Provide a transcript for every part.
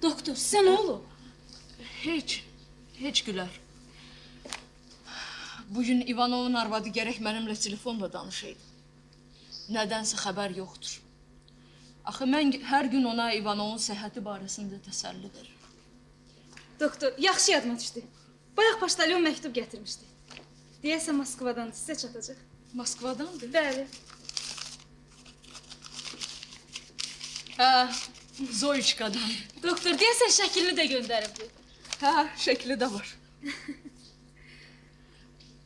Doktor, sizə nə olub? Heç Gülər. Bugün İvanovun arvadı gərək mənimlə telefonla danışaydı. Nədənsə xəbər yoxdur. Axı mən hər gün ona İvanovun səhhəti barəsində təsəlli verirəm. Doktor, yaxşı yadıma düşdü. Bayaq poçtalyon məktub gətirmişdi. Deyəsən Moskvadan sizə çatacaq. Moskvadandır? Bəli. Hə, Zoyçkadan. Doktor, deyəsən şəklini də göndəribdi. Hə, şəkli də var.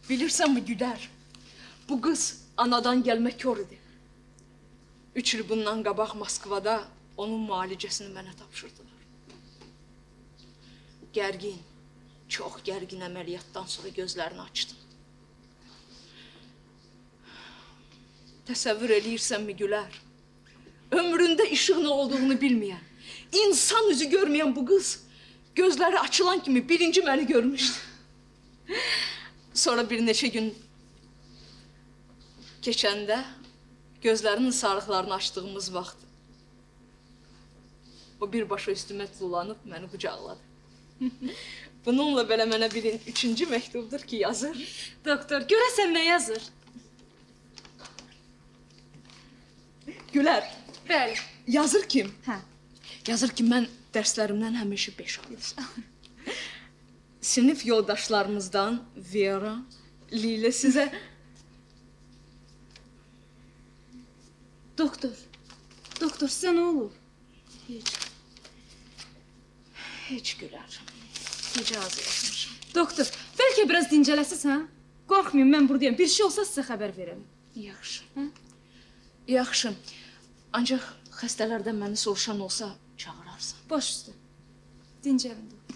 Bilirsənmi Gülər, bu qız anadan gəlmə kör idi. 3 il bundan qabaq Moskvada onun müalicəsini mənə tapşırdılar. Gərgin, çox gərgin əməliyyatdan sonra gözlərini açdı. Təsəvvür edirsənmi Gülər, ömründə işıq nə olduğunu bilməyən, insan üzü görməyən bu qız gözləri açılan kimi birinci məni görmüşdü. Sonra bir neçə gün keçəndə gözlərinin sarıqlarını açdığımız vaxt o birbaşa üstümə tullanıb məni qucaqladı. Bununla belə mənə bir 3-cü məktubdur ki, yazır. Doktor, görəsən nə yazır? Gülər, Bəli. yazır kim? Hə. Yazır ki, mən dərslərimdən həmişə 5 alırsam. Sinif yoldaşlarımızdan Vera, Lila sizə... Doktor, sizə nə olub? Heç Gülər, necə az yazmışım. Doktor, bəlkə biraz dincələsiz, hə? Qorxmayın, mən buradayım. Bir şey olsa sizə xəbər verəm. Yaxşı. Yaxşı. Ancaq xəstələrdən məni soruşan olsa çağırarsan. Baş üstə. Dincəlin, doktor.